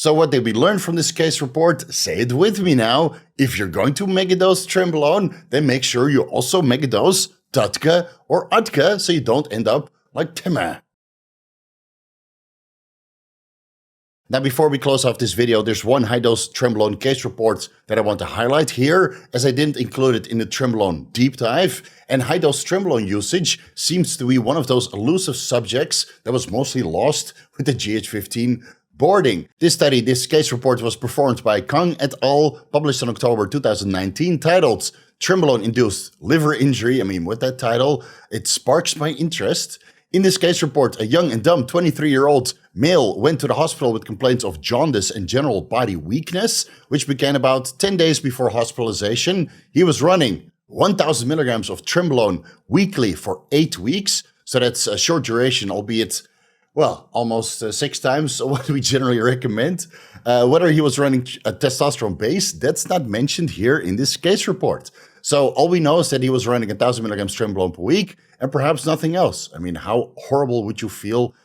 So what did we learn from this case report? Say it with me now. If you're going to megadose Trenbolone, then make sure you also megadose Tutka or Utka so you don't end up like Camara. Now, before we close off this video, there's one high-dose Trenbolone case report that I want to highlight here, as I didn't include it in the Trenbolone deep dive. And high-dose Trenbolone usage seems to be one of those elusive subjects that was mostly lost with the GH15 boarding. This case report was performed by Kang et al., published in October 2019, titled Trenbolone-Induced Liver Injury. I mean, with that title, it sparks my interest. In this case report, a young and dumb 23-year-old male went to the hospital with complaints of jaundice and general body weakness, which began about 10 days before hospitalization. He was running 1,000 milligrams of Trenbolone weekly for 8 weeks. So that's a short duration, albeit, well, almost 6 times what we generally recommend. Whether he was running a testosterone base, that's not mentioned here in this case report. So all we know is that he was running 1,000 milligrams Trenbolone per week and perhaps nothing else. I mean, how horrible would you feel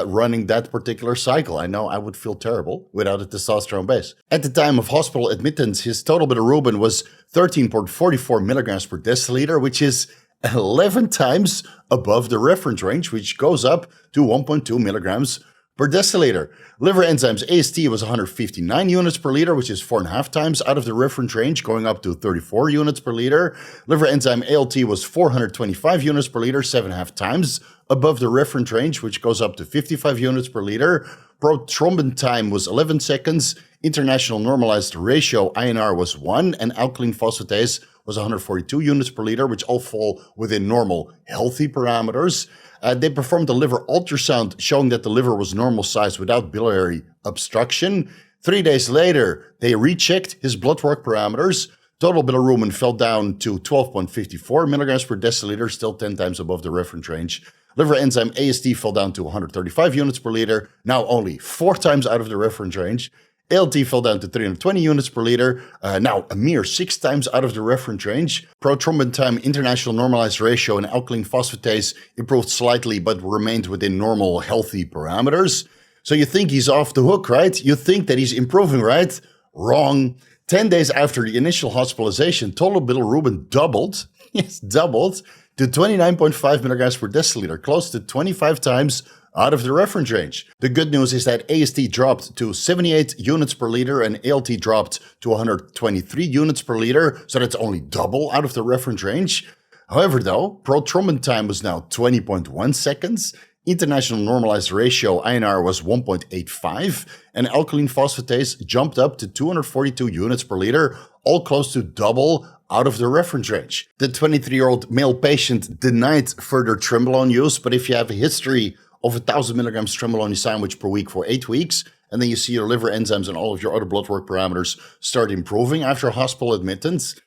running that particular cycle? I know I would feel terrible without a testosterone base. At the time of hospital admittance, his total bilirubin was 13.44 milligrams per deciliter, which is 11 times above the reference range, which goes up to 1.2 milligrams per deciliter. Liver enzymes AST was 159 units per liter, which is 4.5 times out of the reference range, going up to 34 units per liter. Liver enzyme ALT was 425 units per liter, 7.5 times above the reference range, which goes up to 55 units per liter. Prothrombin time was 11 seconds. International normalized ratio INR was 1, and alkaline phosphatase was 142 units per liter, which all fall within normal, healthy parameters. They performed a liver ultrasound showing that the liver was normal size without biliary obstruction. 3 days later, they rechecked his blood work parameters. Total bilirubin fell down to 12.54 milligrams per deciliter, still 10 times above the reference range. Liver enzyme AST fell down to 135 units per liter, now only 4 times out of the reference range. ALT fell down to 320 units per liter, now a mere 6 times out of the reference range. Prothrombin time, international normalized ratio, and alkaline phosphatase improved slightly but remained within normal, healthy parameters. So you think he's off the hook, right? You think that he's improving, right? Wrong. 10 days after the initial hospitalization, total bilirubin doubled, yes, doubled, to 29.5 milligrams per deciliter, close to 25 times out of the reference range. The good news is that AST dropped to 78 units per liter and ALT dropped to 123 units per liter, so that's only double out of the reference range. However, though, prothrombin time was now 20.1 seconds, international normalized ratio INR was 1.85, and alkaline phosphatase jumped up to 242 units per liter, all close to double out of the reference range. The 23-year-old male patient denied further Trenbolone use, but if you have a history of 1,000 milligrams Trenbolone sandwich per week for 8 weeks, and then you see your liver enzymes and all of your other blood work parameters start improving after hospital admittance,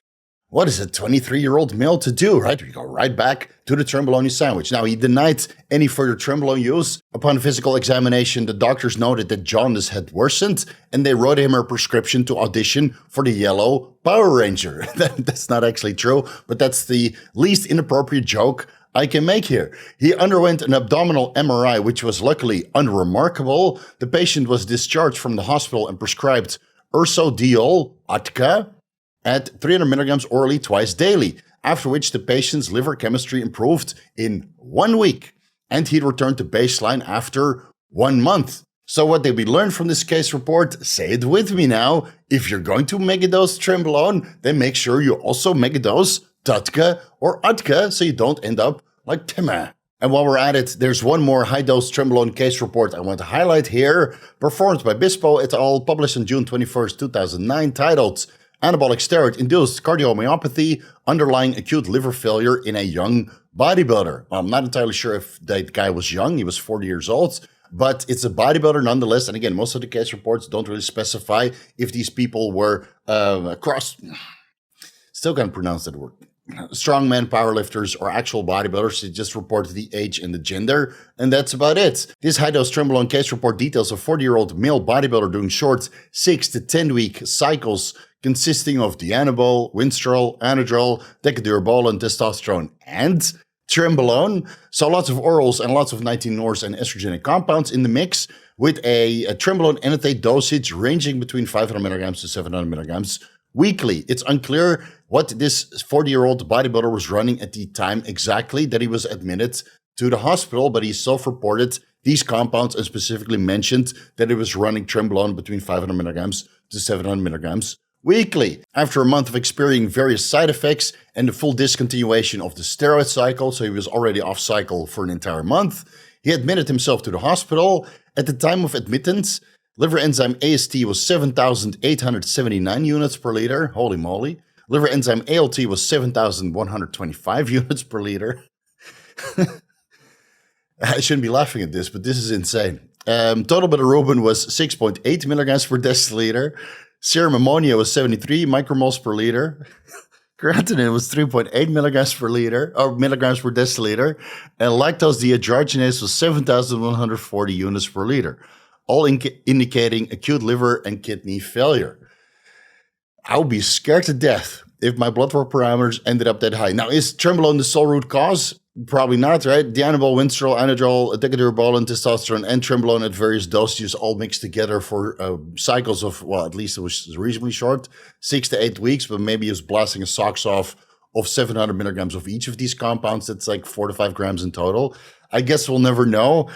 what is a 23-year-old male to do, right? We go right back to the Trenbolone sandwich. Now, he denied any further Trenbolone use. Upon physical examination, the doctors noted that jaundice had worsened, and they wrote him a prescription to audition for the yellow Power Ranger. That's not actually true, but that's the least inappropriate joke I can make here. He underwent an abdominal MRI, which was luckily unremarkable. The patient was discharged from the hospital and prescribed ursodiol, Utka, at 300 milligrams orally twice daily, after which the patient's liver chemistry improved in 1 week, and he returned to baseline after 1 month. So what did we learn from this case report? Say it with me now. If you're going to megadose Trenbolone, then make sure you also megadose Tutka or Utka so you don't end up like Camara. And while we're at it, there's one more high-dose Trenbolone case report I want to highlight here, performed by Bispo et al., published on June 21st, 2009, titled Anabolic steroid-induced cardiomyopathy, underlying acute liver failure in a young bodybuilder. Well, I'm not entirely sure if that guy was young, he was 40 years old, but it's a bodybuilder nonetheless. And again, most of the case reports don't really specify if these people were still can't pronounce that word, strongmen, powerlifters, or actual bodybuilders. It just reports the age and the gender, and that's about it. This high-dose Trenbolone case report details a 40-year-old male bodybuilder doing short 6 to 10-week cycles consisting of Dianabol, Winstrol, Anadrol, Decadurbolin, testosterone, and Trenbolone, so lots of orals and lots of 19-nors and estrogenic compounds in the mix with a Trenbolone enanthate dosage ranging between 500 milligrams to 700 milligrams weekly. It's unclear what this 40-year-old bodybuilder was running at the time exactly that he was admitted to the hospital, but he self-reported these compounds and specifically mentioned that he was running Trenbolone between 500 milligrams to 700 milligrams weekly. After a month of experiencing various side effects and the full discontinuation of the steroid cycle, so he was already off cycle for an entire month, he admitted himself to the hospital. At the time of admittance, liver enzyme AST was 7,879 units per liter. Holy moly. Liver enzyme ALT was 7,125 units per liter. I shouldn't be laughing at this, but this is insane. Total bilirubin was 6.8 milligrams per deciliter. Serum ammonia was 73 micromoles per liter. Creatinine was 3.8 milligrams per liter, or milligrams per deciliter. And lactose dehydrogenase was 7,140 units per liter, all indicating acute liver and kidney failure. I would be scared to death if my blood work parameters ended up that high. Now, is Trenbolone the sole root cause? Probably not, right? Dianabol, winstrol, anadrol, decaturbolin, testosterone, and Trenbolone at various dosages all mixed together for cycles of, well, at least it was reasonably short, 6 to 8 weeks, but maybe he was blasting his socks off of 700 milligrams of each of these compounds. That's like 4 to 5 grams in total. I guess we'll never know.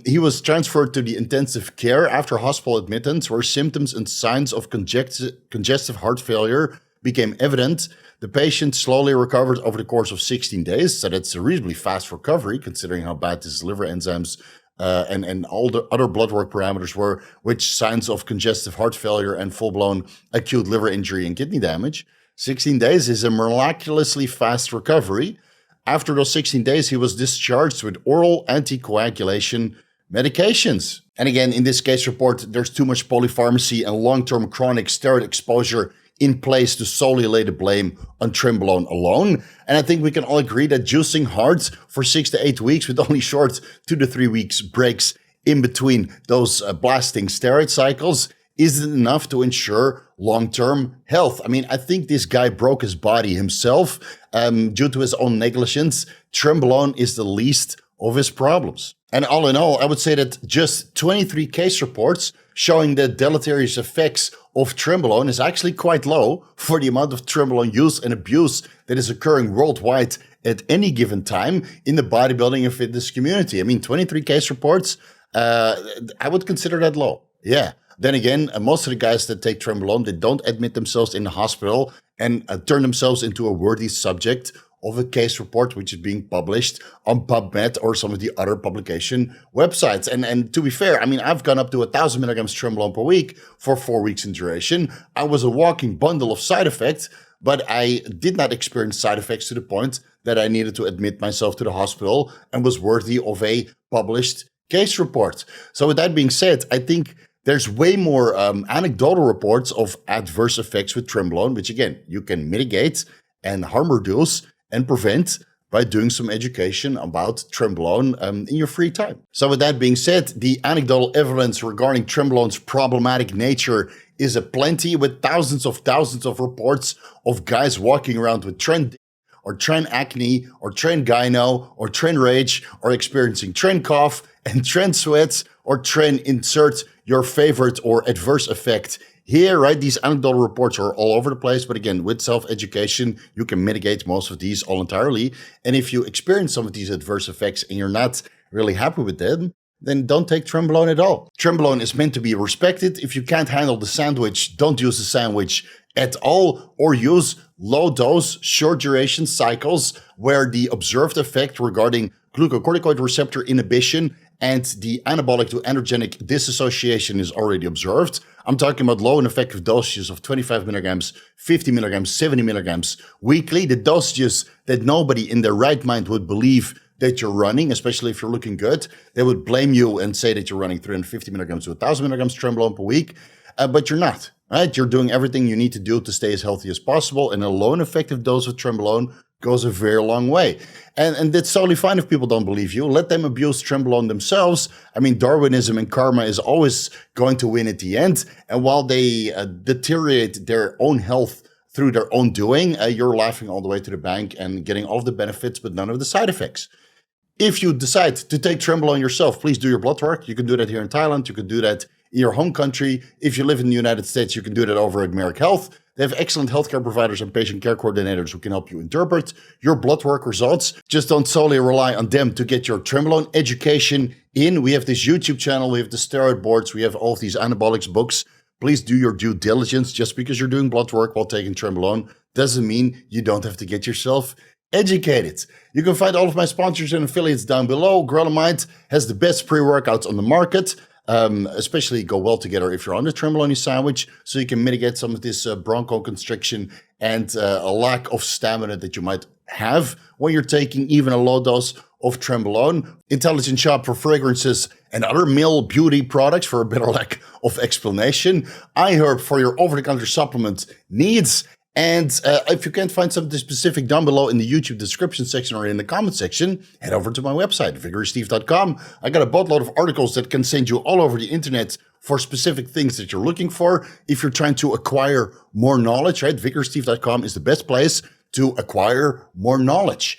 He was transferred to the intensive care after hospital admittance, where symptoms and signs of congestive heart failure became evident. The patient slowly recovered over the course of 16 days, so that's a reasonably fast recovery considering how bad his liver enzymes and all the other blood work parameters were, which signs of congestive heart failure and full-blown acute liver injury and kidney damage. 16 days is a miraculously fast recovery. After those 16 days, he was discharged with oral anticoagulation medications. And again, in this case report, there's too much polypharmacy and long-term chronic steroid exposure in place to solely lay the blame on Trenbolone alone. And I think we can all agree that juicing hard for 6 to 8 weeks with only short 2 to 3 weeks breaks in between those blasting steroid cycles isn't enough to ensure long-term health. I mean, I think this guy broke his body himself due to his own negligence. Trenbolone is the least of his problems. And all in all, I would say that just 23 case reports showing the deleterious effects of Trenbolone is actually quite low for the amount of Trenbolone use and abuse that is occurring worldwide at any given time in the bodybuilding and fitness community. I mean, 23 case reports, I would consider that low. Yeah. Then again, most of the guys that take Trenbolone, they don't admit themselves in the hospital and turn themselves into a worthy subject of a case report which is being published on PubMed or some of the other publication websites. And to be fair, I mean, I've gone up to 1,000 milligrams Trenbolone per week for 4 weeks in duration. I was a walking bundle of side effects, but I did not experience side effects to the point that I needed to admit myself to the hospital and was worthy of a published case report. So with that being said, I think there's way more anecdotal reports of adverse effects with Trenbolone, which again, you can mitigate and harm reduce and prevent by doing some education about Trenbolone in your free time. So with that being said, the anecdotal evidence regarding Trenbolone's problematic nature is aplenty, with thousands of reports of guys walking around with Tren or Tren acne or Tren gyno or Tren rage or experiencing Tren cough and Tren sweats or Tren insert your favorite or adverse effect here, right? These anecdotal reports are all over the place, but again, with self-education, you can mitigate most of these all entirely. And if you experience some of these adverse effects and you're not really happy with them, then don't take Trenbolone at all. Trenbolone is meant to be respected. If you can't handle the sandwich, don't use the sandwich at all, or use low-dose, short-duration cycles where the observed effect regarding glucocorticoid receptor inhibition and the anabolic to androgenic dissociation is already observed. I'm talking about low and effective dosages of 25 milligrams, 50 milligrams, 70 milligrams weekly, the dosages that nobody in their right mind would believe that you're running, especially if you're looking good. They would blame you and say that you're running 350 milligrams to 1,000 milligrams Trenbolone per week, but you're not, right? You're doing everything you need to do to stay as healthy as possible, and a low and effective dose of Trenbolone goes a very long way. And that's totally fine if people don't believe you. Let them abuse Trenbolone themselves. I mean, Darwinism and karma is always going to win at the end. And while they deteriorate their own health through their own doing, you're laughing all the way to the bank and getting all of the benefits, but none of the side effects. If you decide to take Trenbolone yourself, please do your blood work. You can do that here in Thailand. You can do that in your home country. If you live in the United States, you can do that over at Merck Health. They have excellent healthcare providers and patient care coordinators who can help you interpret your blood work results. Just don't solely rely on them to get your Trenbolone education in. We have this YouTube channel. We have the steroid boards. We have all of these anabolics books. Please do your due diligence. Just because you're doing blood work while taking Trenbolone doesn't mean you don't have to get yourself educated. You can find all of my sponsors and affiliates down below. Gronomide has the best pre-workouts on the market. Especially go well together if you're on the Trenbolone sandwich, so you can mitigate some of this bronchoconstriction and a lack of stamina that you might have when you're taking even a low dose of Trenbolone. Intelligent shop for fragrances and other male beauty products, for a better lack of explanation. iHerb for your over-the-counter supplement needs. And if you can't find something specific down below in the YouTube description section or in the comment section, head over to my website, VigorousSteve.com. I got a boatload of articles that can send you all over the internet for specific things that you're looking for. If you're trying to acquire more knowledge, right, VigorousSteve.com is the best place to acquire more knowledge.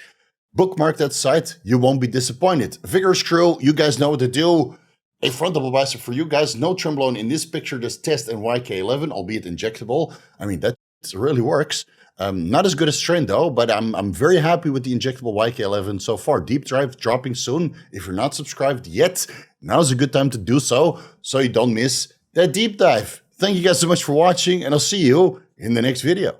Bookmark that site. You won't be disappointed. Vigorous crew, you guys know what to do. A frontal bicep for you guys. No Trenbolone in this picture. Just test and YK11, albeit injectable. I mean, that it really works. Not as good as Tren though, but I'm very happy with the injectable YK11 so far. Deep dive dropping soon. If you're not subscribed yet, now's a good time to do so you don't miss that deep dive. Thank you guys so much for watching, and I'll see you in the next video.